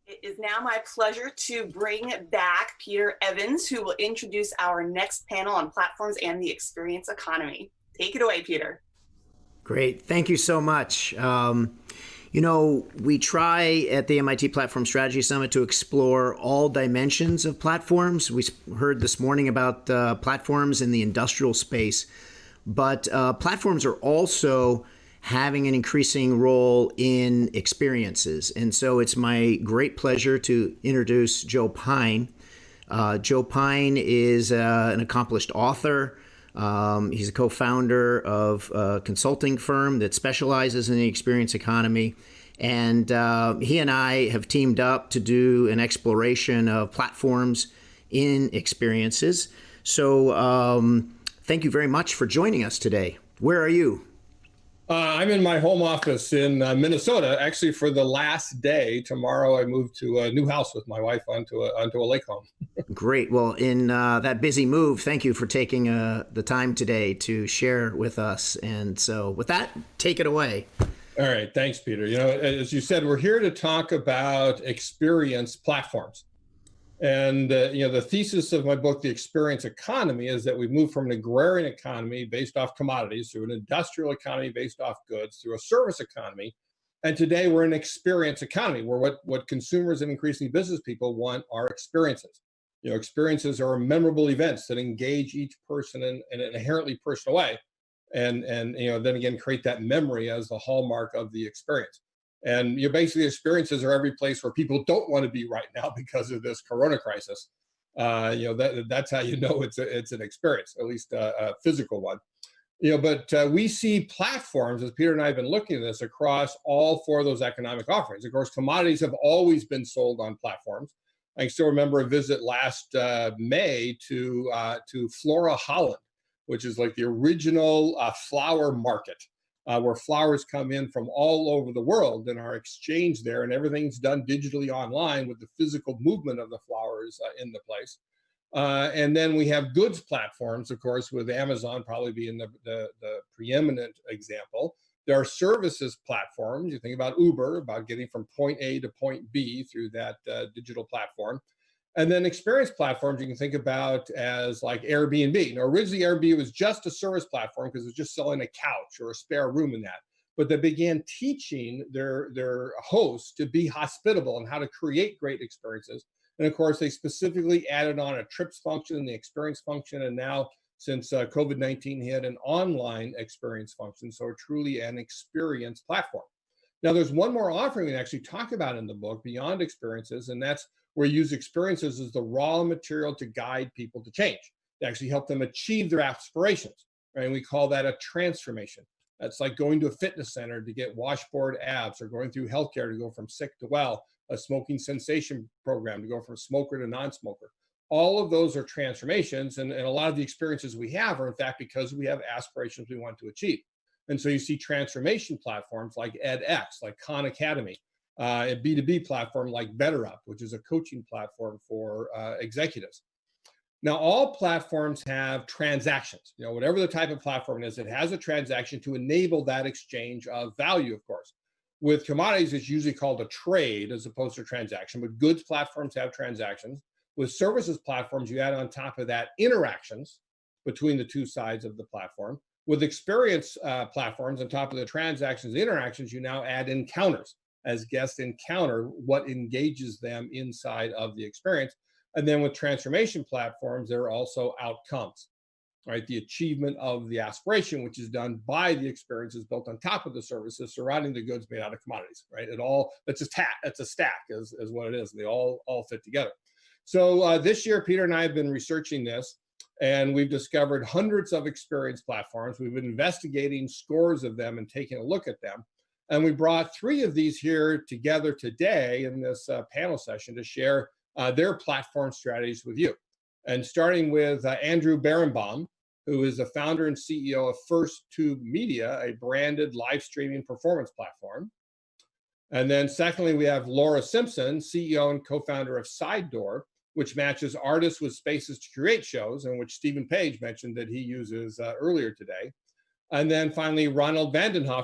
It is now my pleasure to bring back Peter Evans, who will introduce our next panel on platforms and the experience economy. Take it away, Peter. Great. Thank you so much. We try at the MIT Platform Strategy Summit to explore all dimensions of platforms. We heard this morning about platforms in the industrial space, but platforms are also having an increasing role in experiences. And so it's my great pleasure to introduce Joe Pine. Joe Pine is an accomplished author. He's a co-founder of a consulting firm that specializes in the experience economy. And he and I have teamed up to do an exploration of platforms in experiences. So thank you very much for joining us today. Where are you? I'm in my home office in Minnesota, actually, for the last day. Tomorrow, I move to a new house with my wife onto a lake home. Great. Well, in that busy move, thank you for taking the time today to share with us. And so with that, take it away. All right. Thanks, Peter. As you said, we're here to talk about experience platforms. And, the thesis of my book, The Experience Economy, is that we've moved from an agrarian economy based off commodities through an industrial economy based off goods through a service economy. And today we're in an experience economy where what consumers and increasingly business people want are experiences. Experiences are memorable events that engage each person in an inherently personal way. And then again, create that memory as the hallmark of the experience. And basically experiences are every place where people don't want to be right now because of this corona crisis. That's how it's an experience, at least a physical one. But we see platforms, as Peter and I have been looking at this, across all four of those economic offerings. Of course, commodities have always been sold on platforms. I can still remember a visit last May to Flora, Holland, which is like the original flower market. Where flowers come in from all over the world and are exchanged there, and everything's done digitally online with the physical movement of the flowers in the place. And then we have goods platforms, of course, with Amazon probably being the preeminent example. There are services platforms. You think about Uber, about getting from point A to point B through that digital platform. And then experience platforms you can think about as like Airbnb. Now, originally Airbnb was just a service platform because it was just selling a couch or a spare room in that. But they began teaching their hosts to be hospitable and how to create great experiences. And of course, they specifically added on a trips function, the experience function, and now since COVID-19 hit, an online experience function. So truly an experience platform. Now, there's one more offering we actually talk about in the book beyond experiences, and that's where you use experiences as the raw material to guide people to change, to actually help them achieve their aspirations, right? And we call that a transformation. That's like going to a fitness center to get washboard abs, or going through healthcare to go from sick to well, a smoking cessation program to go from smoker to non-smoker. All of those are transformations, and a lot of the experiences we have are, in fact, because we have aspirations we want to achieve. And so you see transformation platforms like edX, like Khan Academy, a B2B platform like BetterUp, which is a coaching platform for executives. Now, all platforms have transactions. Whatever the type of platform is, it has a transaction to enable that exchange of value, of course. With commodities, it's usually called a trade as opposed to a transaction, but goods platforms have transactions. With services platforms, you add on top of that interactions between the two sides of the platform. With experience platforms, on top of the transactions and interactions, you now add encounters, as guests encounter what engages them inside of the experience. And then with transformation platforms, there are also outcomes, right? The achievement of the aspiration, which is done by the experiences built on top of the services surrounding the goods made out of commodities, right? It's a stack is what it is. And they all fit together. So this year, Peter and I have been researching this, and we've discovered hundreds of experience platforms. We've been investigating scores of them and taking a look at them. And we brought 3 of these here together today in this panel session to share their platform strategies with you. And starting with Andrew Beranbom, who is the founder and CEO of First Tube Media, a branded live streaming performance platform. And then secondly, we have Laura Simpson, CEO and co-founder of Side Door, which matches artists with spaces to create shows, and which Stephen Page mentioned that he uses earlier today. And then finally, Ronald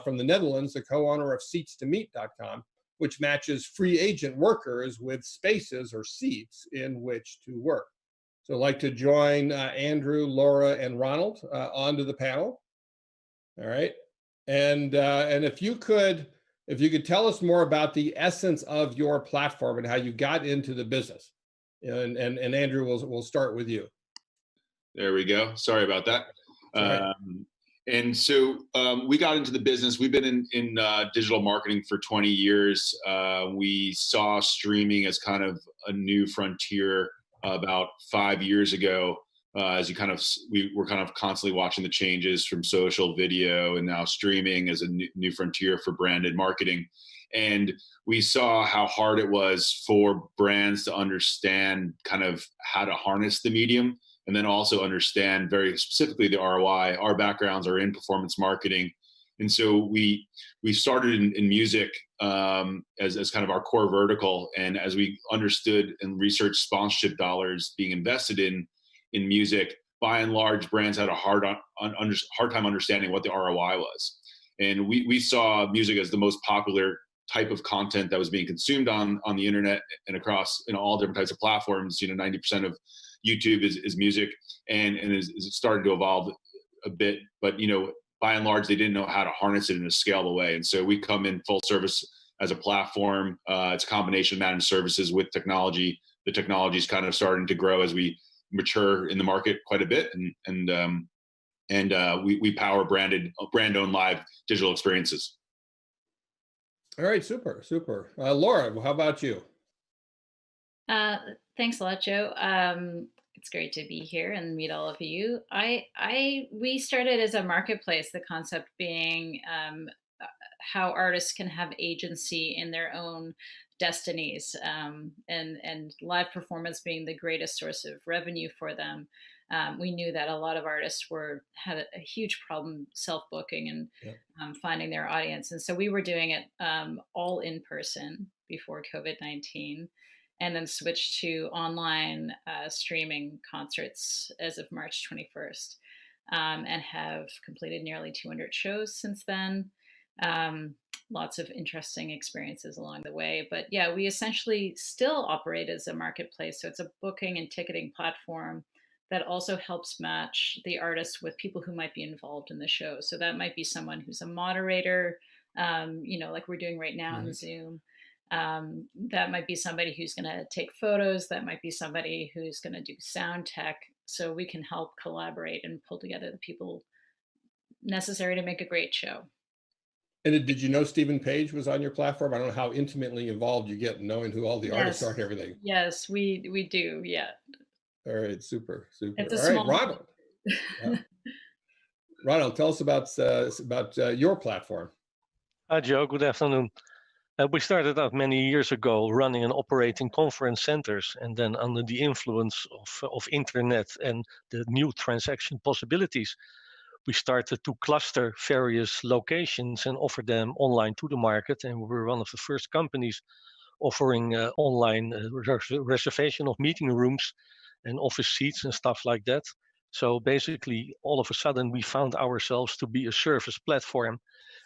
from the Netherlands, the co-owner of seats2meet.com, which matches free agent workers with spaces or seats in which to work. So I'd like to join Andrew, Laura, and Ronald onto the panel. All right. And if you could tell us more about the essence of your platform and how you got into the business. And Andrew, we'll start with you. There we go. Sorry about that. Right. And so we got into the business. We've been in digital marketing for 20 years. We saw streaming as kind of a new frontier about 5 years ago. As we were kind of constantly watching the changes from social video and now streaming as a new frontier for branded marketing. And we saw how hard it was for brands to understand kind of how to harness the medium, and then also understand very specifically the ROI. Our backgrounds are in performance marketing. And so we started in music as kind of our core vertical. And as we understood and researched sponsorship dollars being invested in music, by and large, brands had a hard time understanding what the ROI was. And we saw music as the most popular type of content that was being consumed on the internet and across all different types of platforms. 90% of YouTube is music, and is starting to evolve a bit. But by and large, they didn't know how to harness it in a scalable way. And so we come in full service as a platform. It's a combination of managed services with technology. The technology is kind of starting to grow as we mature in the market quite a bit, and we power brand-owned live digital experiences. All right, super. Laura, how about you? Thanks a lot, Joe. It's great to be here and meet all of you. We started as a marketplace, the concept being how artists can have agency in their own destinies, and live performance being the greatest source of revenue for them. We knew that a lot of artists had a huge problem self-booking and finding their audience. And so we were doing it all in person before COVID-19, and then switched to online streaming concerts as of March 21st, and have completed nearly 200 shows since then. Lots of interesting experiences along the way. But yeah, we essentially still operate as a marketplace. So it's a booking and ticketing platform that also helps match the artists with people who might be involved in the show. So that might be someone who's a moderator, like we're doing right now on Zoom. That might be somebody who's going to take photos. That might be somebody who's going to do sound tech. So we can help collaborate and pull together the people necessary to make a great show. And did you know Stephen Page was on your platform? I don't know how intimately involved you get in knowing who all the artists are and everything. Yes, we do. Yeah. All right, super. It's all right, Ronald. Ronald, tell us about your platform. Hi, Joe. Good afternoon. We started out many years ago running and operating conference centers, and then under the influence of internet and the new transaction possibilities, we started to cluster various locations and offer them online to the market. And we were one of the first companies offering online reservation of meeting rooms and office seats and stuff like that. So basically, all of a sudden, we found ourselves to be a service platform,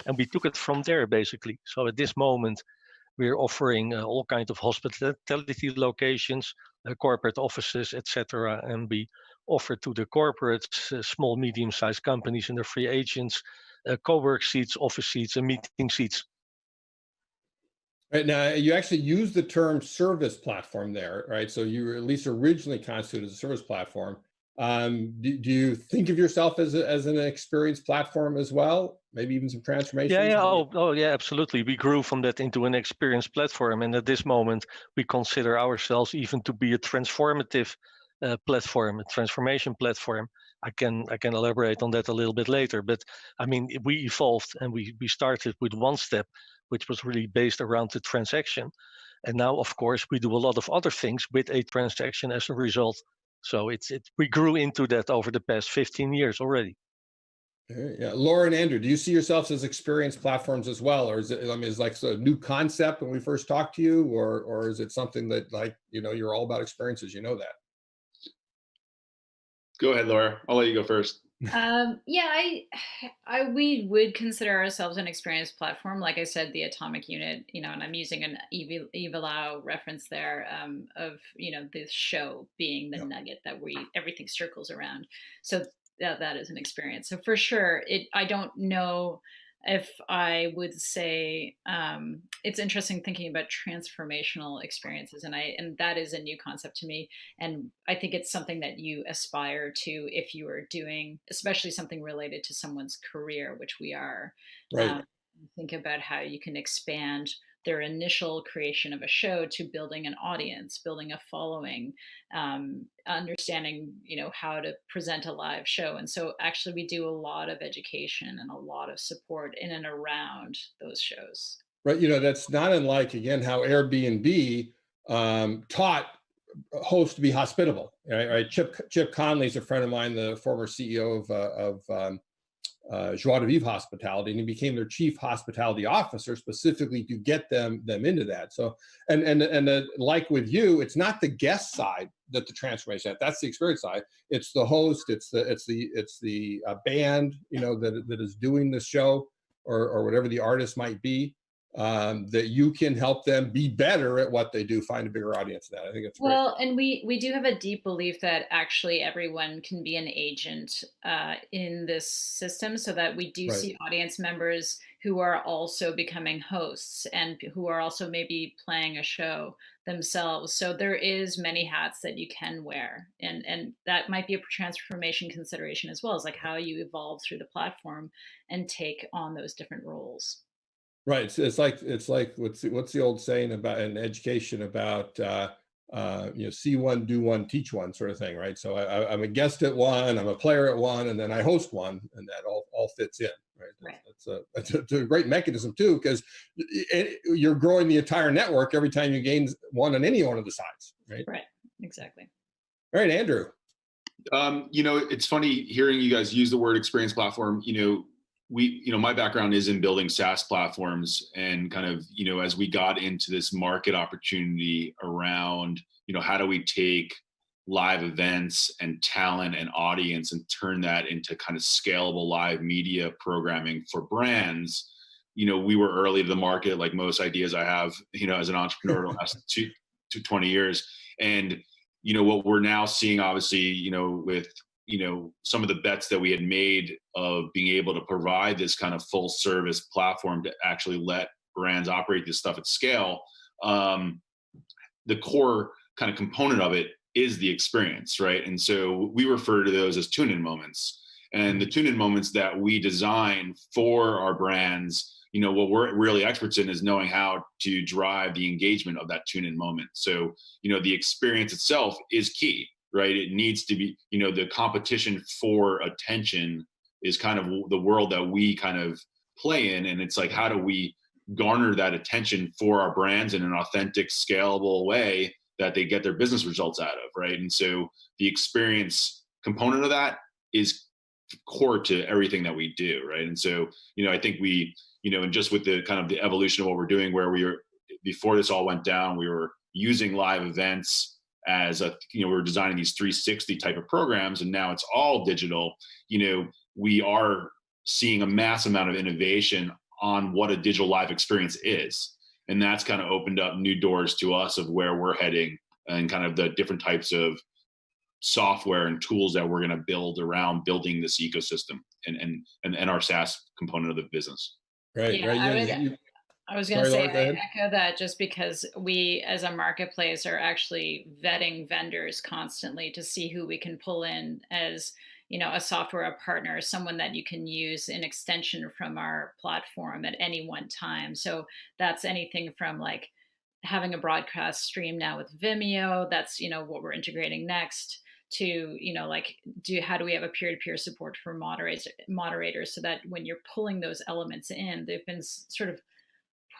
and we took it from there, basically. So at this moment, we're offering all kinds of hospitality locations, corporate offices, etc. And we offer to the corporates, small, medium-sized companies and their free agents, co-work seats, office seats, and meeting seats. Right, now, you actually use the term service platform there, right? So you were at least originally constituted as a service platform. Do you think of yourself as an experience platform as well? Maybe even some transformations? Yeah. Oh, yeah, absolutely. We grew from that into an experience platform. And at this moment, we consider ourselves even to be a transformative platform, a transformation platform. I can elaborate on that a little bit later. But I mean, we evolved and we started with one step, which was really based around the transaction. And now, of course, we do a lot of other things with a transaction as a result. So we grew into that over the past 15 years already. Yeah, Laura and Andrew, do you see yourselves as experience platforms as well, or is it? I mean, is like a new concept when we first talked to you, or is it something that you're all about experiences? You know that. Go ahead, Laura. I'll let you go first. Yeah, we would consider ourselves an experience platform. Like I said, the atomic unit, and I'm using an Eva Lau reference there, of, the show being the Yeah. nugget that everything circles around. So that is an experience. So for sure, I don't know if I would say, it's interesting thinking about transformational experiences, and that is a new concept to me, and I think it's something that you aspire to if you are doing, especially something related to someone's career, which we are. Right. Um, think about how you can expand their initial creation of a show to building an audience, building a following, understanding, how to present a live show. And so actually we do a lot of education and a lot of support in and around those shows. Right. That's not unlike, again, how Airbnb taught hosts to be hospitable. Right. Chip Conley is a friend of mine, the former CEO of Joie de Vivre Hospitality, and he became their chief hospitality officer specifically to get them into that. So, and like with you, it's not the guest side that the transformation. That's the experience side. It's the host. It's the band, that is doing the show, or whatever the artist might be. That you can help them be better at what they do, find a bigger audience. That I think it's great. Well, and we do have a deep belief that actually everyone can be an agent in this system, so that we do Right. see audience members who are also becoming hosts and who are also maybe playing a show themselves. So there is many hats that you can wear, and that might be a transformation consideration as well, as like how you evolve through the platform and take on those different roles. Right. It's like what's the old saying about in education about see one, do one, teach one sort of thing, right? So I'm a guest at one, I'm a player at one, and then I host one, and that all fits in, right? Right. That's a great mechanism too, because you're growing the entire network every time you gain one on any one of the sides, right? Right. Exactly. All right, Andrew. It's funny hearing you guys use the word experience platform. My background is in building SaaS platforms, and kind of, as we got into this market opportunity around, how do we take live events and talent and audience and turn that into kind of scalable live media programming for brands. We were early to the market, like most ideas I have, as an entrepreneur the last 20 years. And, what we're now seeing, obviously, with some of the bets that we had made of being able to provide this kind of full service platform to actually let brands operate this stuff at scale. The core kind of component of it is the experience, right? And so we refer to those as tune-in moments. And the tune-in moments that we design for our brands, what we're really experts in is knowing how to drive the engagement of that tune-in moment. So, the experience itself is key, right? It needs to be, the competition for attention is kind of the world that we kind of play in. And it's like, how do we garner that attention for our brands in an authentic, scalable way that they get their business results out of, right? And so the experience component of that is core to everything that we do, right? And so, I think we, and just with the kind of the evolution of what we're doing, where we were, before this all went down, we were using live events as we were designing these 360 type of programs, and now it's all digital. We are seeing a mass amount of innovation on what a digital live experience is. And that's kind of opened up new doors to us of where we're heading and kind of the different types of software and tools that we're going to build around building this ecosystem and our SaaS component of the business. Right. Yeah, Right. I was going to Sorry, say, Laura, go I ahead. echo that, just because we as a marketplace are actually vetting vendors constantly to see who we can pull in as, a software partner, someone that you can use an extension from our platform at any one time. So that's anything from like having a broadcast stream now with Vimeo. That's, what we're integrating next, to, like, how do we have a peer-to-peer support for moderators, so that when you're pulling those elements in, they've been sort of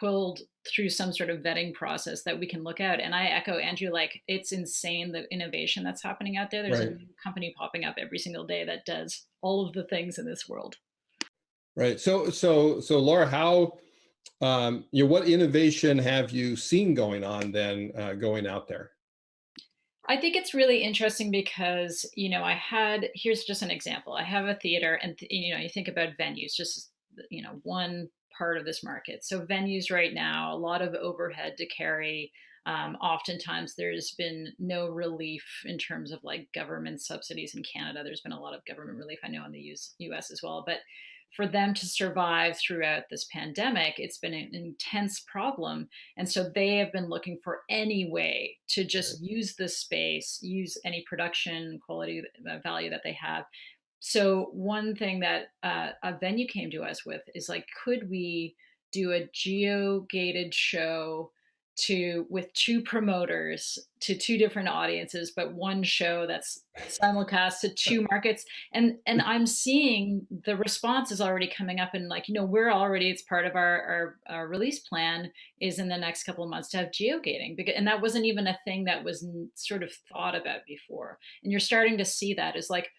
pulled through some sort of vetting process that we can look at. And I echo Andrew, like, it's insane the innovation that's happening out there. There's a Right. new company popping up every single day that does all of the things in this world. Right. So Laura, how, what innovation have you seen going on then, going out there? I think it's really interesting because, here's just an example. I have a theater and, you think about venues, just, one part of this market. So venues right now, a lot of overhead to carry. Oftentimes there's been no relief in terms of like government subsidies in Canada. There's been a lot of government relief, I know, in the US as well. But for them to survive throughout this pandemic, it's been an intense problem. And so they have been looking for any way to just use the space, use any production quality value that they have. So one thing that a venue came to us with is like, could we do a geo-gated show with two promoters to two different audiences, but one show that's simulcast to two markets? And I'm seeing the response is already coming up, and like, we're already, it's part of our release plan is in the next couple of months to have geo-gating, and that wasn't even a thing that was sort of thought about before. And you're starting to see that is like,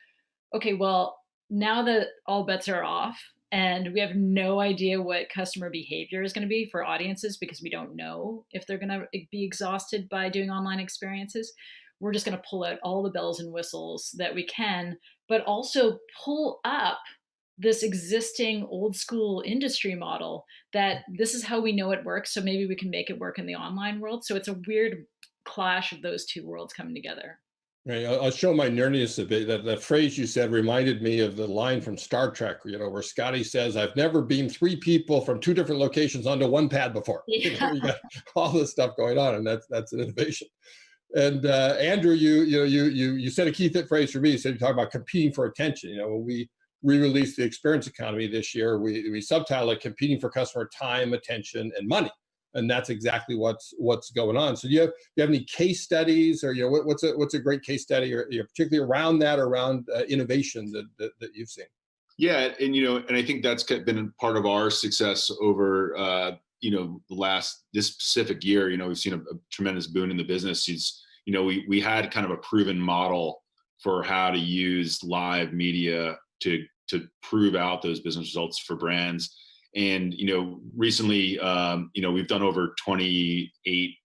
okay, well, now that all bets are off and we have no idea what customer behavior is going to be for audiences because we don't know if they're going to be exhausted by doing online experiences, we're just going to pull out all the bells and whistles that we can, but also pull up this existing old school industry model that this is how we know it works. So maybe we can make it work in the online world. So it's a weird clash of those two worlds coming together. Right. I'll show my nerdiness a bit. That phrase you said reminded me of the line from Star Trek, where Scotty says, "I've never beamed three people from two different locations onto one pad before." Yeah. You got all this stuff going on, and that's an innovation. And Andrew, you said a key phrase for me. You said you talk about competing for attention. When we re-released the Experience Economy this year, we subtitled it "Competing for Customer Time, Attention, and Money." And that's exactly what's going on. So do you have any case studies, or what's a great case study, or particularly around innovation that you've seen? Yeah, and I think that's been part of our success over this specific year. We've seen a tremendous boon in the business. We had kind of a proven model for how to use live media to prove out those business results for brands. And, recently, we've done over 28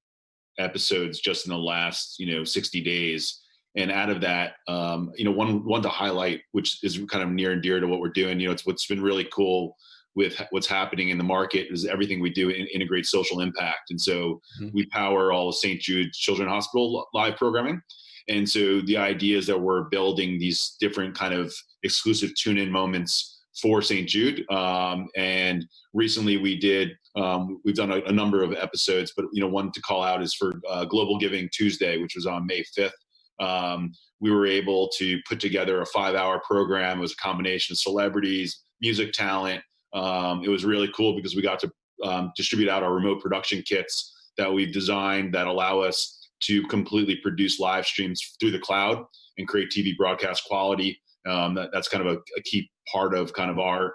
episodes just in the last, 60 days. And out of that, one to highlight, which is kind of near and dear to what we're doing, it's what's been really cool with what's happening in the market is everything we do integrates social impact. And so we power all of St. Jude Children's Hospital live programming. And so the idea is that we're building these different kind of exclusive tune-in moments for St. Jude. And recently we've done a number of episodes, but one to call out is for Global Giving Tuesday, which was on May 5th. We were able to put together a 5-hour program. It was a combination of celebrities, music talent. It was really cool because we got to distribute out our remote production kits that we've designed that allow us to completely produce live streams through the cloud and create TV broadcast quality. That's kind of a key part of kind of our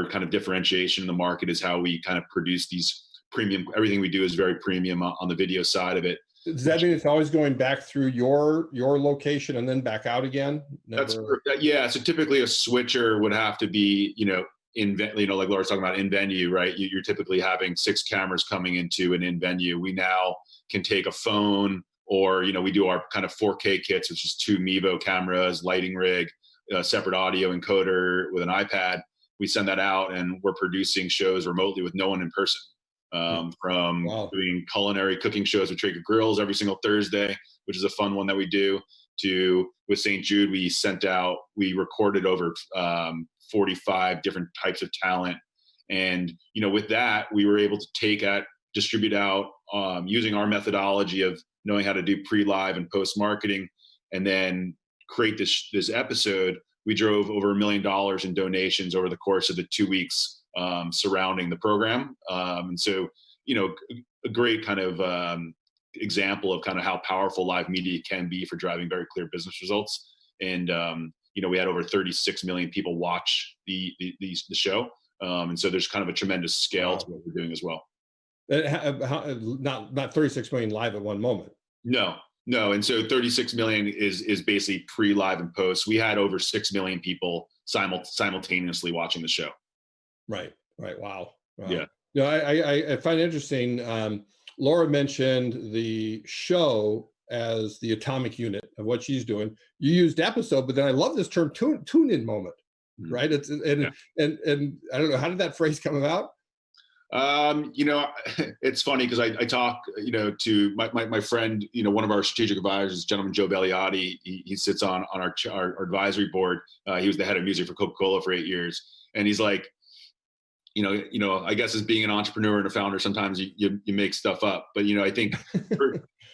kind of differentiation in the market is how we kind of produce these premium. Everything we do is very premium on the video side of it. Does that mean it's always going back through your location and then back out again? Yeah. So typically a switcher would have to be, like Laura's talking about in venue, right? You're typically having 6 cameras coming into an in venue. We now can take a phone, or we do our kind of 4K kits, which is 2 Mevo cameras, lighting rig, a separate audio encoder with an iPad. We send that out, and we're producing shows remotely with no one in person. From doing culinary cooking shows with Traeger Grills every single Thursday, which is a fun one that we do, to with St. Jude, we recorded over 45 different types of talent. And, with that, we were able to distribute out using our methodology of knowing how to do pre-live and post-marketing, and then create this episode. We drove over $1 million in donations over the course of the 2 weeks surrounding the program. And so, a great kind of example of kind of how powerful live media can be for driving very clear business results. And, we had over 36 million people watch the show. And so there's kind of a tremendous scale to what we're doing as well. Not 36 million live at one moment. No. And so 36 million is basically pre-live and post. We had over 6 million people simultaneously watching the show. Right. Wow. Yeah. I find it interesting. Laura mentioned the show as the atomic unit of what she's doing. You used episode, but then I love this term tune-in moment, right? It's and I don't know, how did that phrase come about? You know, it's funny because I talk, you know, to my friend, you know, one of our strategic advisors, gentleman Joe Belliati. He sits on our advisory board. He was the head of music for Coca-Cola for 8 years, and he's like, you know, I guess as being an entrepreneur and a founder, sometimes you make stuff up. But you know, I think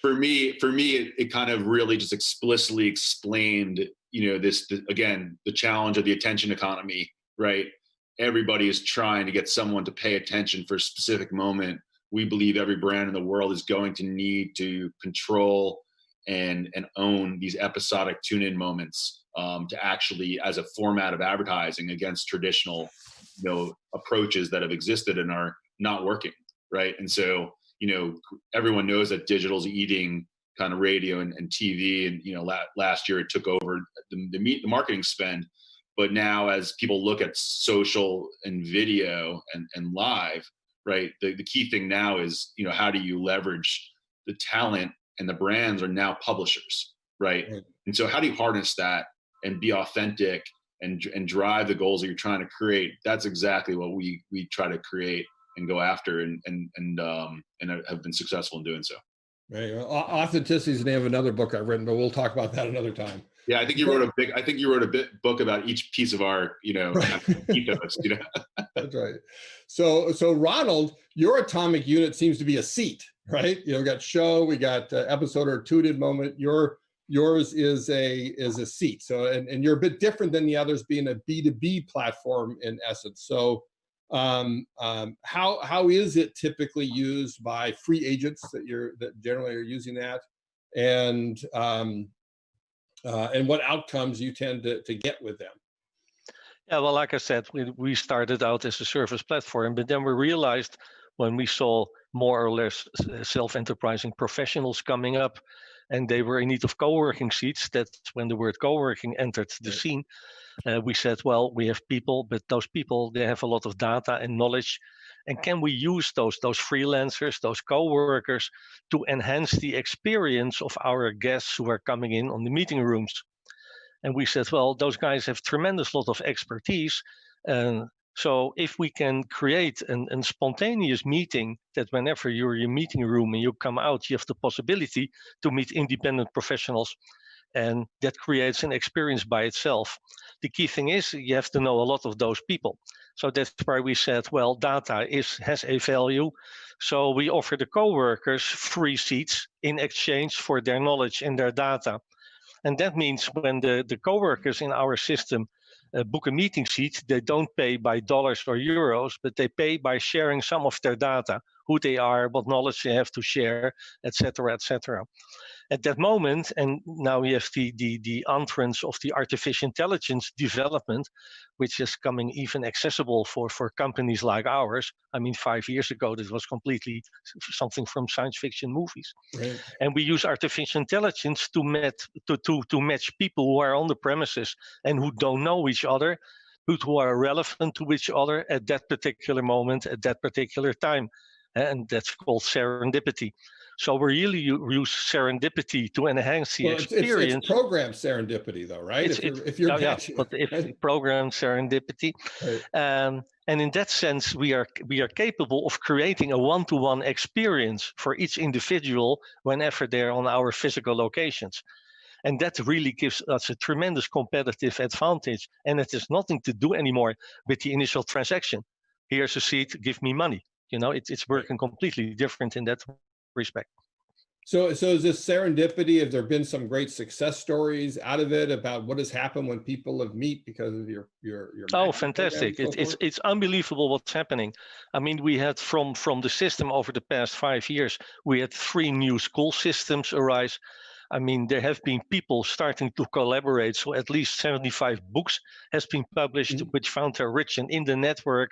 for me, it kind of really just explicitly explained, you know, again, the challenge of the attention economy, right? Everybody is trying to get someone to pay attention for a specific moment. We believe every brand in the world is going to need to control and own these episodic tune-in moments to actually, as a format of advertising against traditional, you know, approaches that have existed and are not working, right? And so, you know, everyone knows that digital's eating kind of radio and TV, and you know, last year it took over the marketing spend. But now, as people look at social and video and live, right, the key thing now is, you know, how do you leverage the talent, and the brands are now publishers, right? And so how do you harness that and be authentic and drive the goals that you're trying to create? That's exactly what we try to create and go after, and have been successful in doing so. Right. Well, authenticity is the name of another book I've written, but we'll talk about that another time. Yeah, I think you wrote a book about each piece of our, you know, ethos, you know. That's right. So Ronald, your atomic unit seems to be a seat, right? You know, we got show, we got episode or tune-in moment. Yours is a seat. So and you're a bit different than the others, being a B2B platform in essence. So how is it typically used by free agents that generally are using that, and what outcomes you tend to get with them? Yeah, well, like I said, we started out as a service platform, but then we realized when we saw more or less self-enterprising professionals coming up, and they were in need of co-working seats. That's when the word co-working entered the scene. We said, well, we have people, but those people, they have a lot of data and knowledge. And can we use those freelancers, those co-workers, to enhance the experience of our guests who are coming in on the meeting rooms? And we said, well, those guys have tremendous lot of expertise. So if we can create a spontaneous meeting that whenever you're in your meeting room and you come out, you have the possibility to meet independent professionals, and that creates an experience by itself. The key thing is you have to know a lot of those people. So that's why we said, well, data has a value. So we offer the co-workers free seats in exchange for their knowledge and their data. And that means when the co-workers in our system book a meeting seat, they don't pay by dollars or euros, but they pay by sharing some of their data, who they are, what knowledge they have to share, etc., etc. At that moment, and now we have the entrance of the artificial intelligence development, which is coming even accessible for companies like ours. I mean, 5 years ago, this was completely something from science fiction movies. Right. And we use artificial intelligence to match people who are on the premises and who don't know each other, but who are relevant to each other at that particular moment, at that particular time. And that's called serendipity. So we really use serendipity to enhance the experience. It's programmed serendipity, though, right? If you're matching, but if programmed serendipity, right. And in that sense, we are capable of creating a one-to-one experience for each individual whenever they're on our physical locations. And that really gives us a tremendous competitive advantage. And it has nothing to do anymore with the initial transaction. Here's a seat, give me money. You know, it's working completely different in that respect. So is this serendipity? Have there been some great success stories out of it about what has happened when people have meet because of your Oh, fantastic! It's unbelievable what's happening. I mean, we had from the system over the past 5 years, we had 3 new school systems arise. I mean, there have been people starting to collaborate. So at least 75 books has been published, which found their origin in the network.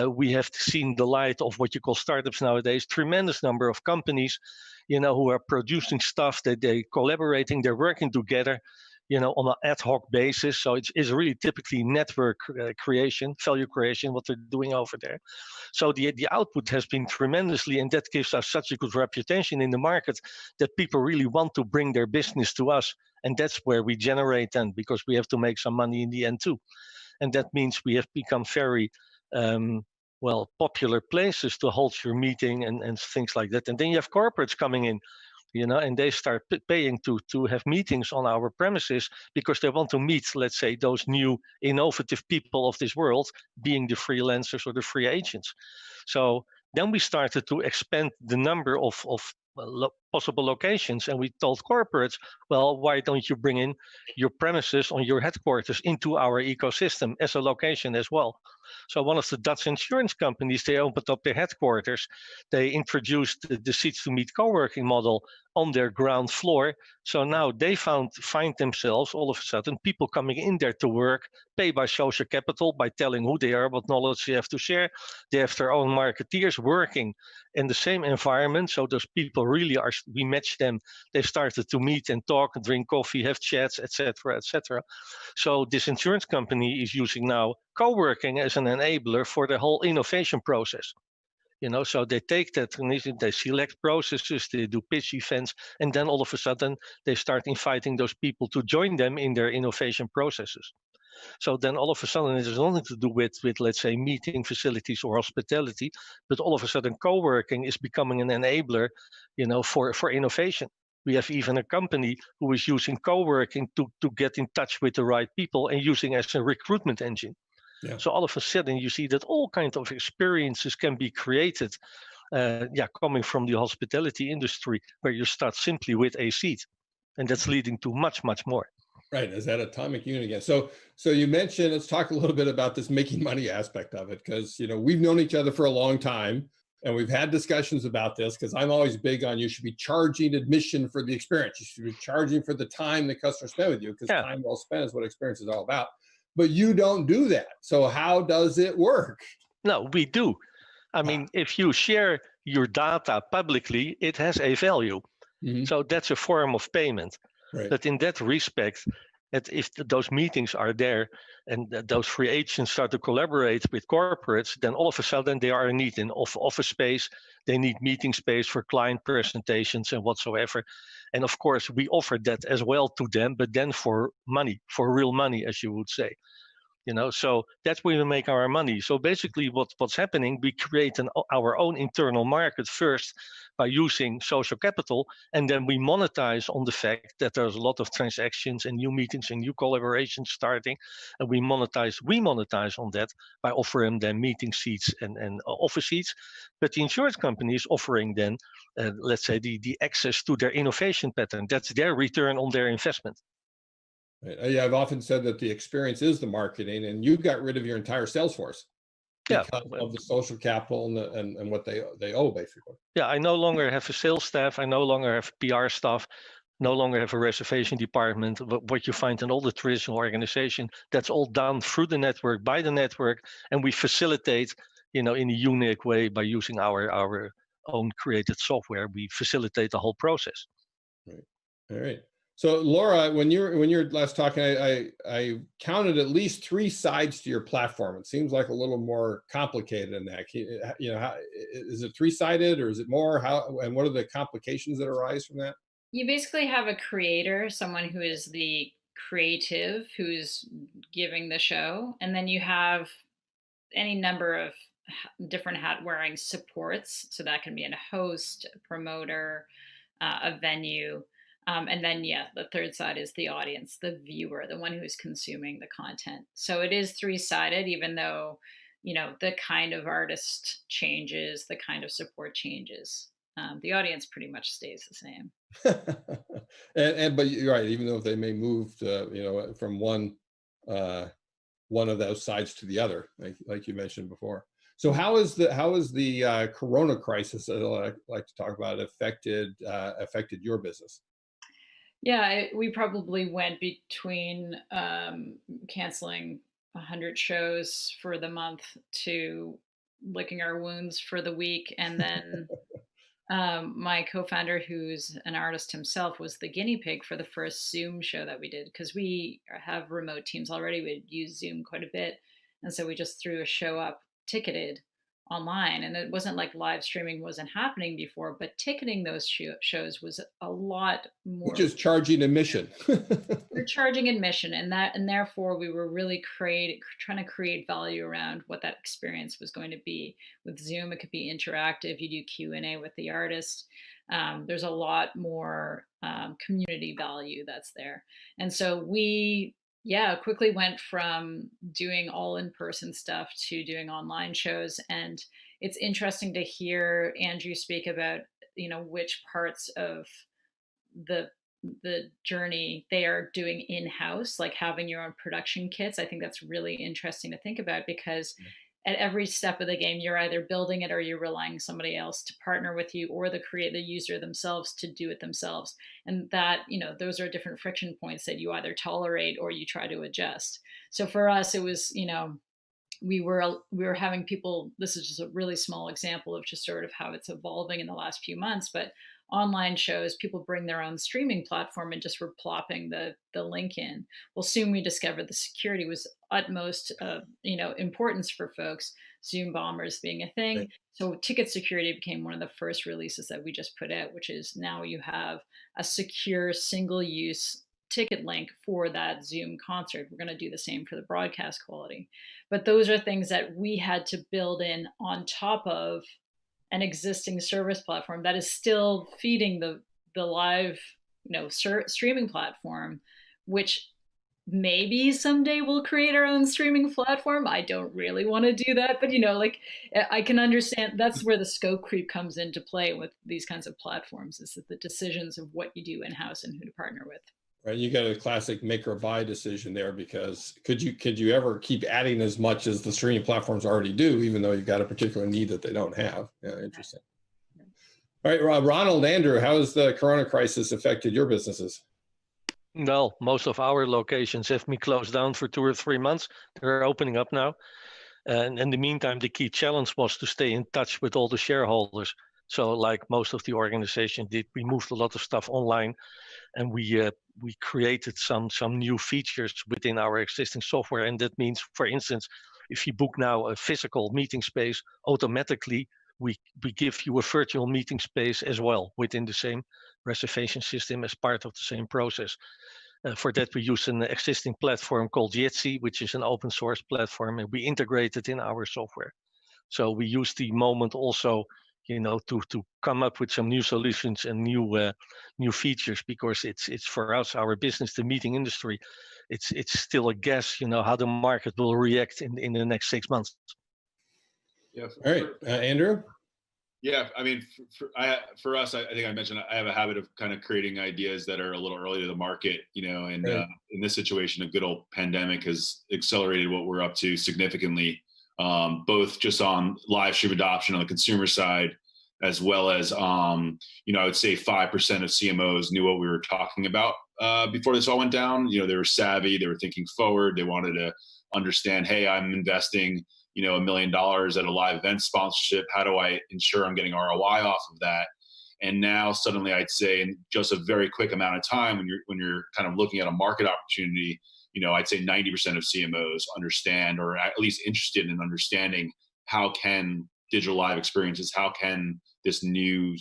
We have seen the light of what you call startups nowadays. Tremendous number of companies, you know, who are producing stuff that they're collaborating, they're working together. on an ad hoc basis. So it's really typically network creation, value creation, what they're doing over there. So the output has been tremendously, and that gives us such a good reputation in the market that people really want to bring their business to us. And that's where we generate then, because we have to make some money in the end too. And that means we have become very popular places to hold your meeting and things like that. And then you have corporates coming in, and they start paying to have meetings on our premises because they want to meet, let's say, those new innovative people of this world, being the freelancers or the free agents. So then we started to expand the number of possible locations, and we told corporates, well, why don't you bring in your premises on your headquarters into our ecosystem as a location as well? So one of the Dutch insurance companies, they opened up their headquarters. They introduced the Seats to Meet co-working model on their ground floor. So now they find themselves all of a sudden people coming in there to work, pay by social capital, by telling who they are, what knowledge they have to share. They have their own marketeers working in the same environment. So those people really are, we match them. They started to meet and talk, drink coffee, have chats, etc., etc. So this insurance company is using now co-working as an enabler for the whole innovation process. So they take that, they select processes, they do pitch events, and then all of a sudden they start inviting those people to join them in their innovation processes. So then all of a sudden it has nothing to do with let's say, meeting facilities or hospitality, but all of a sudden co-working is becoming an enabler, for innovation. We have even a company who is using co-working to get in touch with the right people and using as a recruitment engine. Yeah. So all of a sudden you see that all kinds of experiences can be created, coming from the hospitality industry, where you start simply with a seat, and that's leading to much, much more. Right, as that atomic unit again. So you mentioned, let's talk a little bit about this making money aspect of it, because we've known each other for a long time, and we've had discussions about this, because I'm always big on you should be charging admission for the experience. You should be charging for the time the customer spent with you, because time well spent is what experience is all about. But you don't do that. So how does it work? No, we do. I mean, if you share your data publicly, it has a value. Mm-hmm. So that's a form of payment. Right. But in that respect, if those meetings are there and those free agents start to collaborate with corporates, then all of a sudden they are in need of office space. They need meeting space for client presentations and whatsoever. And of course, we offer that as well to them, but then for money, for real money, as you would say. So that's where we make our money. So basically what's happening, we create our own internal market first by using social capital, and then we monetize on the fact that there's a lot of transactions and new meetings and new collaborations starting, and we monetize on that by offering them meeting seats and office seats. But the insurance company is offering then, let's say, the access to their innovation pattern. That's their return on their investment. Yeah, I've often said that the experience is the marketing, and you got rid of your entire sales force because of the social capital and what they owe, basically. Yeah, I no longer have a sales staff. I no longer have PR staff. No longer have a reservation department. What you find in all the traditional organization, that's all done through the network, by the network, and we facilitate, in a unique way by using our own created software. We facilitate the whole process. Right. All right. So Laura, when you're last talking, I counted at least 3 sides to your platform. It seems like a little more complicated than that. How, is it 3-sided or is it more? How, and what are the complications that arise from that? You basically have a creator, someone who is the creative, who's giving the show, and then you have any number of different hat wearing supports. So that can be a host, a promoter, a venue. And then, the third side is the audience, the viewer, the one who's consuming the content. So it is 3-sided, even though, the kind of artist changes, the kind of support changes. The audience pretty much stays the same. But you're right, even though they may move, from one of those sides to the other, like you mentioned before. So how is the Corona crisis, that I like to talk about, affected your business? Yeah, we probably went between canceling 100 shows for the month to licking our wounds for the week, and then my co-founder, who's an artist himself, was the guinea pig for the first Zoom show that we did, because we have remote teams already. We'd use Zoom quite a bit, and so we just threw a show up, ticketed online, and it wasn't like live streaming wasn't happening before, but ticketing those shows was a lot Which more. is charging admission. We're charging admission, and therefore we were really trying to create value around what that experience was going to be. With Zoom, it could be interactive. You do Q&A with the artist. There's a lot more community value that's there. And so we, yeah, quickly went from doing all in-person stuff to doing online shows. And it's interesting to hear Andrew speak about, which parts of the journey they are doing in-house, like having your own production kits. I think that's really interesting to think about, because at every step of the game, you're either building it or you're relying on somebody else to partner with you, or the user themselves to do it themselves. And that, those are different friction points that you either tolerate or you try to adjust. So for us, it was, we were having people, this is just a really small example of just sort of how it's evolving in the last few months, but online shows, people bring their own streaming platform and just were plopping the link in. Well, soon we discovered the security was utmost importance for folks, Zoom bombers being a thing. Right. So ticket security became one of the first releases that we just put out, which is now you have a secure single-use ticket link for that Zoom concert. We're going to do the same for the broadcast quality. But those are things that we had to build in on top of an existing service platform that is still feeding the live, streaming platform, which maybe someday we'll create our own streaming platform. I don't really want to do that, but I can understand that's where the scope creep comes into play with these kinds of platforms, is that the decisions of what you do in-house and who to partner with. Right, you got a classic make or buy decision there, because could you ever keep adding as much as the streaming platforms already do, even though you've got a particular need that they don't have? Yeah, interesting. All right, Ronald, Andrew, how has the Corona crisis affected your businesses? Well, most of our locations have been closed down for 2 or 3 months. They're opening up now. And in the meantime, the key challenge was to stay in touch with all the shareholders. So like most of the organization did, we moved a lot of stuff online, and we created some new features within our existing software. And that means, for instance, if you book now a physical meeting space, automatically we give you a virtual meeting space as well within the same reservation system as part of the same process. For that, we use an existing platform called Jitsi, which is an open source platform, and we integrate it in our software. So we use the moment also, to come up with some new solutions and new features, because it's for us, our business, the meeting industry, it's still a guess, how the market will react in the next 6 months. Yeah. All right, Andrew. Yeah, I mean, for us, I think I mentioned I have a habit of kind of creating ideas that are a little early to the market, and right. In this situation, a good old pandemic has accelerated what we're up to significantly, both just on live stream adoption on the consumer side, as well as, I would say 5% of CMOs knew what we were talking about before this all went down. They were savvy, they were thinking forward, they wanted to understand, hey, I'm investing $1 million at a live event sponsorship. How do I ensure I'm getting ROI off of that? And now suddenly, I'd say in just a very quick amount of time, when you're kind of looking at a market opportunity, I'd say 90% of CMOs understand, or at least interested in understanding, how can digital live experiences, how can this new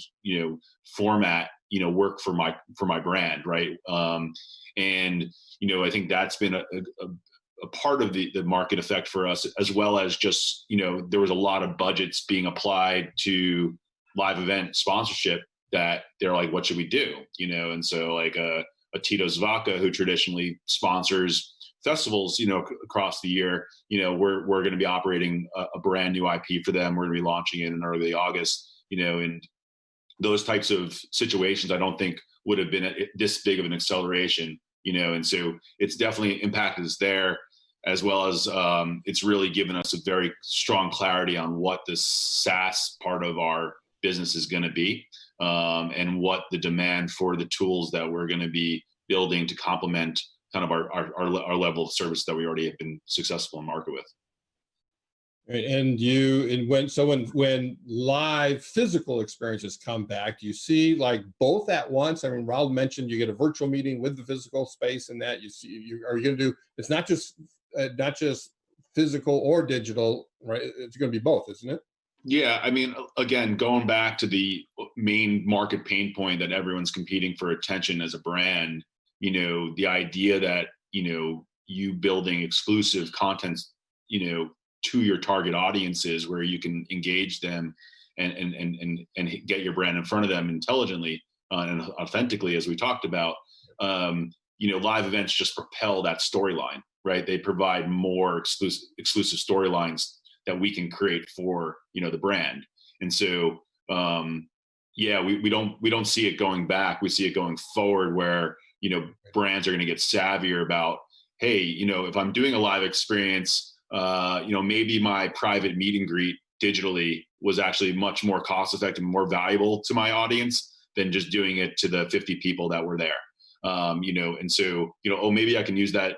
format work for my brand, right? And I think that's been a part of the market effect for us, as well as just, there was a lot of budgets being applied to live event sponsorship that they're like, what should we do? And so like a Tito's Vodka, who traditionally sponsors festivals, across the year, we're going to be operating a brand new IP for them. We're going to be launching it in early August, and those types of situations, I don't think would have been this big of an acceleration, and so it's definitely impacted us there, as well as it's really given us a very strong clarity on what the SaaS part of our business is going to be, and what the demand for the tools that we're going to be building to complement kind of our level of service that we already have been successful in market with. Right, and when live physical experiences come back, do you see like both at once? I mean, Ronald mentioned you get a virtual meeting with the physical space, and that are you going to do? It's not just physical or digital, right? It's going to be both, isn't it? Yeah, I mean, again, going back to the main market pain point that everyone's competing for attention as a brand, the idea that, you building exclusive content, to your target audiences where you can engage them and get your brand in front of them intelligently and authentically, as we talked about, live events just propel that storyline, right? They provide more exclusive storylines that we can create for the brand. And so we don't see it going back. We see it going forward where brands are going to get savvier about, hey, if I'm doing a live experience, maybe my private meet and greet digitally was actually much more cost effective and more valuable to my audience than just doing it to the 50 people that were there. And so maybe I can use that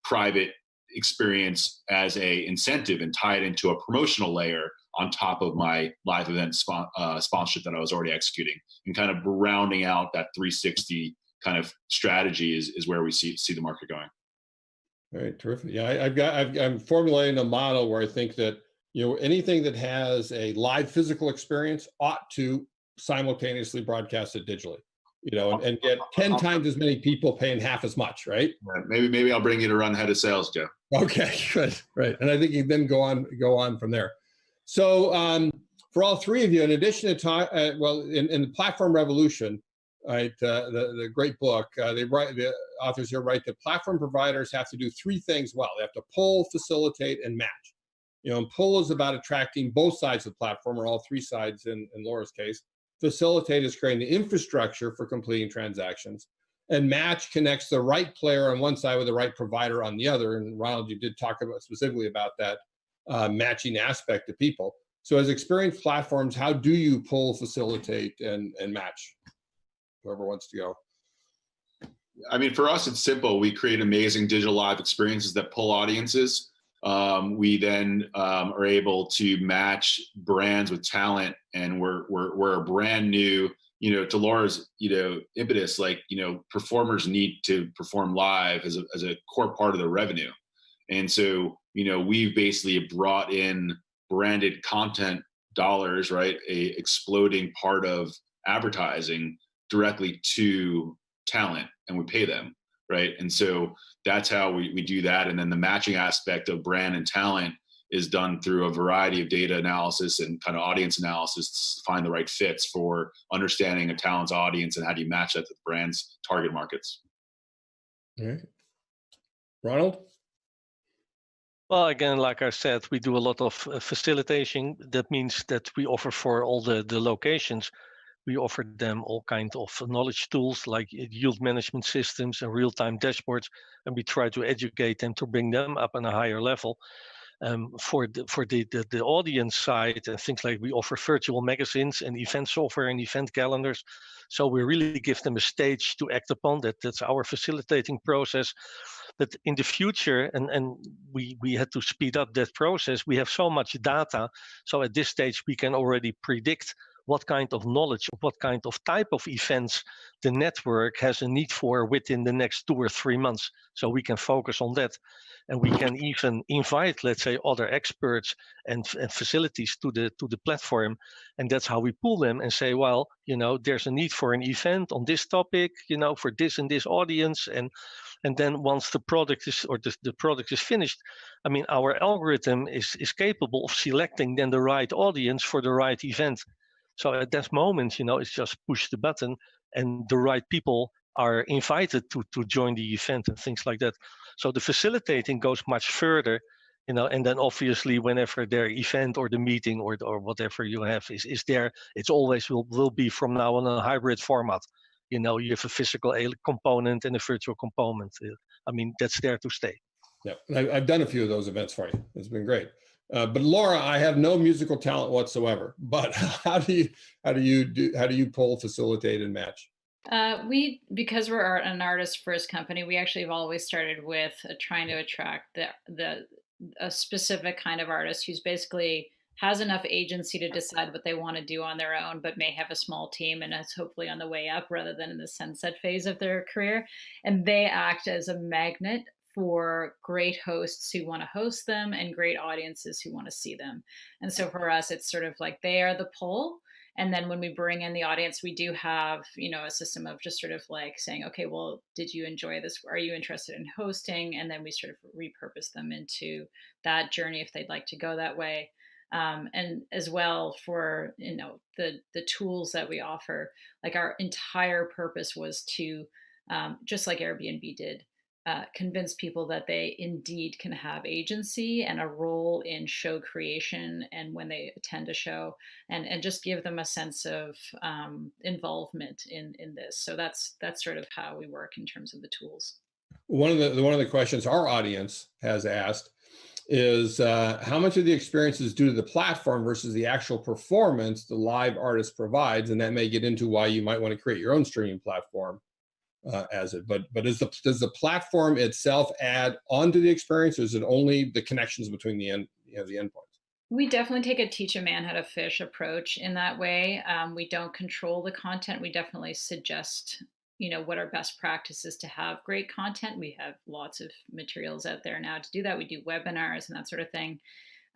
private experience as a incentive and tie it into a promotional layer on top of my live event sponsorship that I was already executing, and kind of rounding out that 360 kind of strategy is where we see the market going. All right, terrific. Yeah, I'm formulating a model where I think that anything that has a live physical experience ought to simultaneously broadcast it digitally. And get 10 times as many people paying half as much, right? Maybe I'll bring you to run head of sales, Joe. Okay, good, right. And I think you then go on from there. So for all three of you, in addition to in the Platform Revolution, right, the great book, the authors here write that platform providers have to do three things well. They have to pull, facilitate, and match. And pull is about attracting both sides of the platform, or all three sides in Laura's case. Facilitate is creating the infrastructure for completing transactions. And match connects the right player on one side with the right provider on the other. And Ronald, you did talk specifically about that matching aspect of people. So as experience platforms, how do you pull, facilitate, and match? Whoever wants to go. I mean, for us, it's simple. We create amazing digital live experiences that pull audiences. We then are able to match brands with talent, and we're a brand new, to Laura's, impetus, like, performers need to perform live as a core part of their revenue. And so, we've basically brought in branded content dollars, right? A exploding part of advertising directly to talent, and we pay them, right? And so that's how we do that. And then the matching aspect of brand and talent is done through a variety of data analysis and kind of audience analysis to find the right fits for understanding a talent's audience and how do you match that to the brand's target markets. All right. Ronald? Well, again, like I said, we do a lot of facilitation. That means that we offer for all the locations, we offer them all kinds of knowledge tools like yield management systems and real-time dashboards, and we try to educate them to bring them up on a higher level. For the audience side and things like, we offer virtual magazines and event software and event calendars. So we really give them a stage to act upon. That's our facilitating process. But in the future, and we had to speed up that process, we have so much data. So at this stage, we can already predict what kind of knowledge, what kind of type of events the network has a need for within the next 2 or 3 months. So we can focus on that. And we can even invite, let's say, other experts and facilities to the platform. And that's how we pull them and say, well, there's a need for an event on this topic, for this and this audience. And then once the product is, or the product is finished, I mean, our algorithm is capable of selecting then the right audience for the right event. So at that moment, it's just push the button and the right people are invited to join the event and things like that. So the facilitating goes much further, and then obviously whenever their event or the meeting or whatever you have is there, it's always will be from now on a hybrid format. You have a physical component and a virtual component. I mean, that's there to stay. Yeah, I've done a few of those events for you. It's been great. But Laura, I have no musical talent whatsoever. But how do you pull, facilitate, and match? Because we're an artist first company, we actually have always started with trying to attract a specific kind of artist who's basically has enough agency to decide what they want to do on their own, but may have a small team and is hopefully on the way up rather than in the sunset phase of their career. And they act as a magnet for great hosts who want to host them and great audiences who want to see them. And so for us, it's sort of like they are the pull. And then when we bring in the audience, we do have, a system of just sort of like saying, okay, well, did you enjoy this? Are you interested in hosting? And then we sort of repurpose them into that journey if they'd like to go that way. And as well for, the tools that we offer, like our entire purpose was to, just like Airbnb did, convince people that they indeed can have agency and a role in show creation and when they attend a show, and just give them a sense of involvement in this. So that's sort of how we work in terms of the tools. One of the questions our audience has asked is how much of the experience is due to the platform versus the actual performance the live artist provides, and that may get into why you might want to create your own streaming platform. But does the platform itself add onto the experience, or is it only the connections between the endpoints? We definitely take a teach a man how to fish approach in that way. We don't control the content. We definitely suggest, what our best practices to have great content. We have lots of materials out there now to do that. We do webinars and that sort of thing.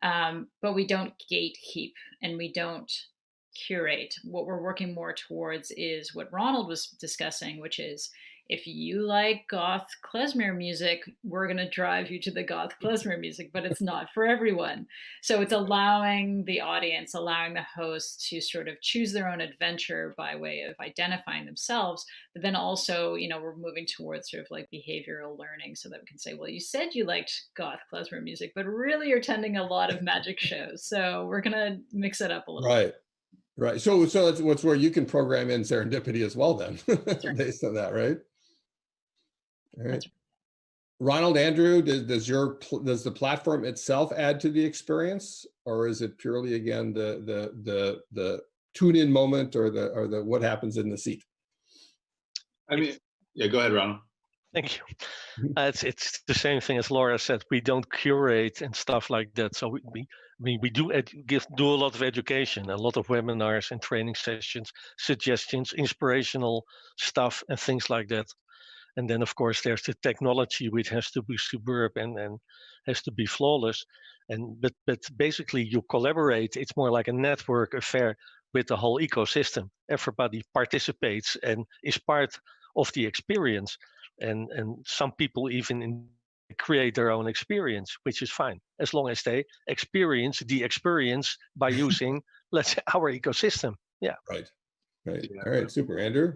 But we don't gatekeep and we don't curate. What we're working more towards is what Ronald was discussing, which is if you like goth klezmer music, we're going to drive you to the goth klezmer music, but it's not for everyone. So it's allowing the audience, allowing the host to sort of choose their own adventure by way of identifying themselves. But then also, we're moving towards sort of like behavioral learning so that we can say, well, you said you liked goth klezmer music, but really you're attending a lot of magic shows. So we're going to mix it up a little bit. Right. So that's what's where you can program in serendipity as well then, right. Based on that, right? All right. Right. Ronald, Andrew, does the platform itself add to the experience, or is it purely again the tune in moment or the what happens in the seat? I mean, yeah, go ahead, Ronald. Thank you. It's the same thing as Laura said. We don't curate and stuff like that. So we do do a lot of education, a lot of webinars and training sessions, suggestions, inspirational stuff, and things like that. And then, of course, there's the technology, which has to be superb and has to be flawless. But basically, you collaborate. It's more like a network affair with the whole ecosystem. Everybody participates and is part of the experience. And some people even create their own experience, which is fine, as long as they experience the experience by using, let's say, our ecosystem. Yeah. Right. Yeah. All right. Super. Andrew?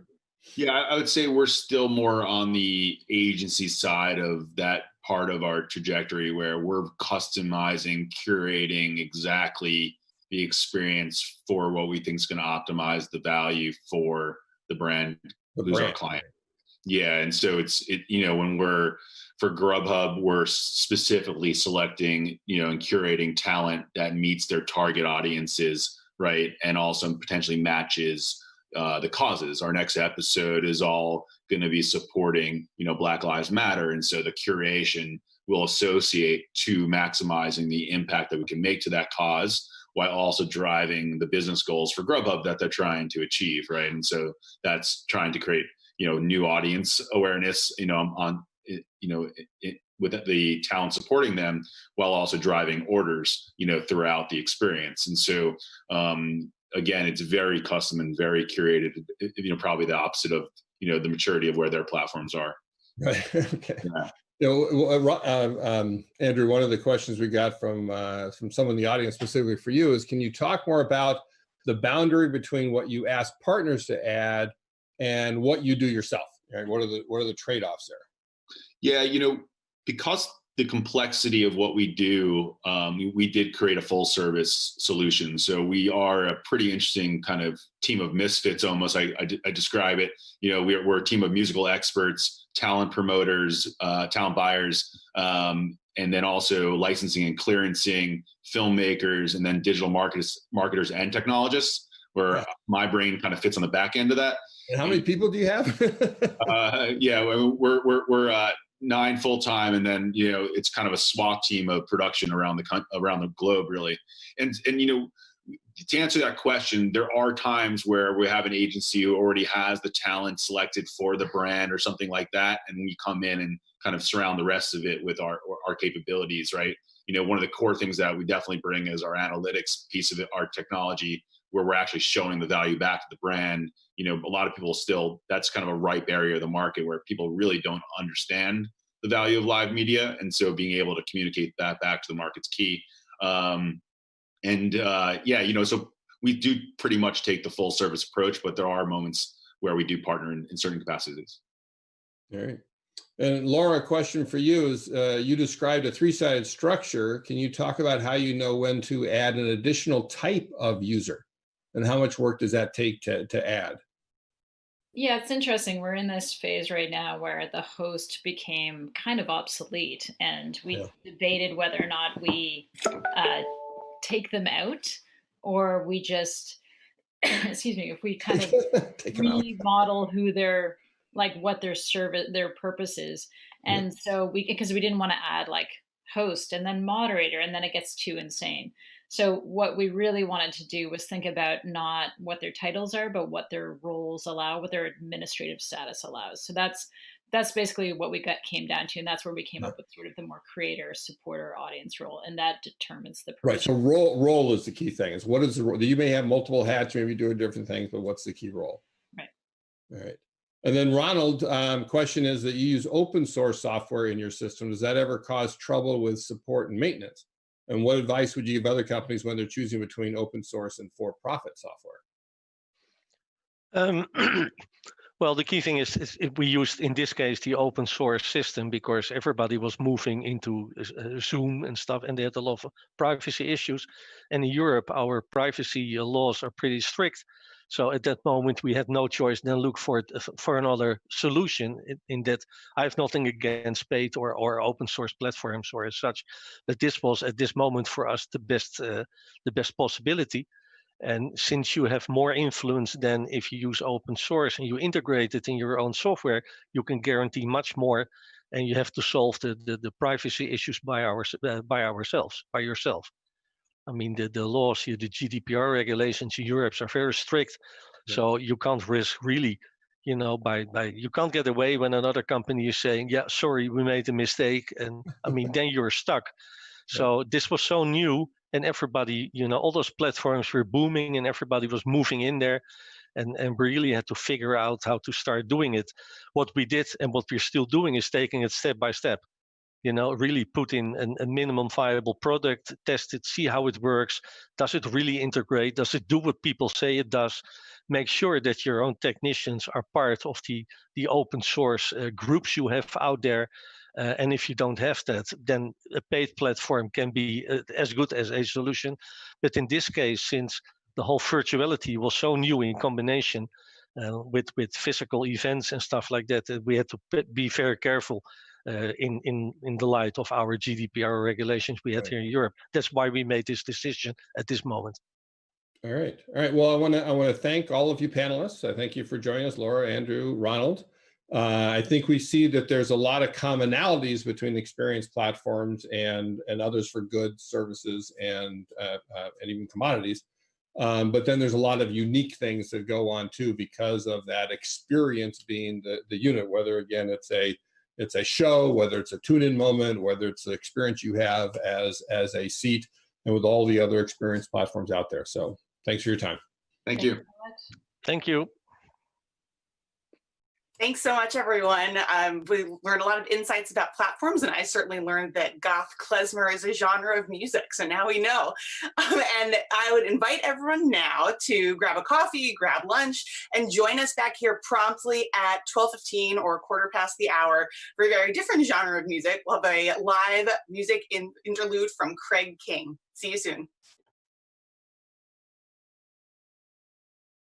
Yeah, I would say we're still more on the agency side of that part of our trajectory where we're customizing, curating exactly the experience for what we think is going to optimize the value for the brand, who's our client. Yeah, and so when we're for Grubhub, we're specifically selecting, and curating talent that meets their target audiences, right, and also potentially matches the causes. Our next episode is all going to be supporting, Black Lives Matter, and so the curation will associate to maximizing the impact that we can make to that cause, while also driving the business goals for Grubhub that they're trying to achieve, right? And so that's trying to create, new audience awareness, with the talent supporting them, while also driving orders, throughout the experience. And so, again, it's very custom and very curated, probably the opposite of, the maturity of where their platforms are. Right. Okay. Yeah. Andrew, one of the questions we got from someone in the audience specifically for you is, can you talk more about the boundary between what you ask partners to add and what you do yourself? Right? What are the trade-offs there? Yeah, because the complexity of what we do, we did create a full service solution. So we are a pretty interesting kind of team of misfits almost. I describe it, we're a team of musical experts, talent promoters, talent buyers, and then also licensing and clearancing, filmmakers, and then digital marketers and technologists, where my brain kind of fits on the back end of that. And how many people do you have? Yeah, we're 9 full-time, and then it's kind of a SWAT team of production around the globe, really. And to answer that question, there are times where we have an agency who already has the talent selected for the brand or something like that, and we come in and kind of surround the rest of it with our capabilities, right? One of the core things that we definitely bring is our analytics piece of it, our technology, where we're actually showing the value back to the brand. A lot of people still, that's kind of a ripe area of the market where people really don't understand the value of live media. And so being able to communicate that back to the market's key. So we do pretty much take the full service approach, but there are moments where we do partner in certain capacities. All right. And Laura, a question for you is, you described a 3-sided structure. Can you talk about how you know when to add an additional type of user? And how much work does that take to add? Yeah, it's interesting. We're in this phase right now where the host became kind of obsolete, and we debated whether or not we take them out, or we just, excuse me, if we kind of remodel who they're, like what their service, their purpose is. And so because we didn't want to add like host and then moderator, and then it gets too insane. So what we really wanted to do was think about not what their titles are, but what their roles allow, what their administrative status allows. So that's basically what came down to, and that's where we came up with sort of the more creator, supporter, audience role, and that determines the provision. Right. So role is the key thing. Is what is the role? You may have multiple hats, maybe doing different things, but what's the key role? Right. All right. And then Ronald, question is that you use open source software in your system. Does that ever cause trouble with support and maintenance? And what advice would you give other companies when they're choosing between open source and for-profit software? Well, the key thing is we used, in this case, the open source system because everybody was moving into Zoom and stuff, and they had a lot of privacy issues. And in Europe, our privacy laws are pretty strict. So at that moment, we had no choice than look for another solution. In that, I have nothing against paid or open source platforms or as such, but this was at this moment for us the best possibility. And since you have more influence than if you use open source and you integrate it in your own software, you can guarantee much more, and you have to solve the privacy issues by yourself. I mean, the laws here, the GDPR regulations in Europe are very strict, so you can't risk really, you can't get away when another company is saying, yeah, sorry, we made a mistake, and I mean, then you're stuck. So this was so new, and everybody, all those platforms were booming, and everybody was moving in there, and really had to figure out how to start doing it. What we did and what we're still doing is taking it step by step. Really put in a minimum viable product, test it, see how it works. Does it really integrate? Does it do what people say it does? Make sure that your own technicians are part of the open source groups you have out there. And if you don't have that, then a paid platform can be as good as a solution. But in this case, since the whole virtuality was so new in combination with physical events and stuff like that, we had to be very careful in the light of our GDPR regulations we had here in Europe. That's why we made this decision at this moment. All right. Well, I want to thank all of you panelists. I thank you for joining us, Laura, Andrew, Ronald. I think we see that there's a lot of commonalities between experience platforms and others for goods, services, and even commodities. But then there's a lot of unique things that go on too because of that experience being the unit, whether again it's a show, whether it's a tune-in moment, whether it's the experience you have as a seat, and with all the other experience platforms out there. So thanks for your time. Thank you. Thank you. Thanks so much, everyone. We learned a lot of insights about platforms, and I certainly learned that goth klezmer is a genre of music, so now we know. And I would invite everyone now to grab a coffee, grab lunch, and join us back here promptly at 12:15 or 1/4 for a very different genre of music. We'll have a live music interlude from Craig King. See you soon.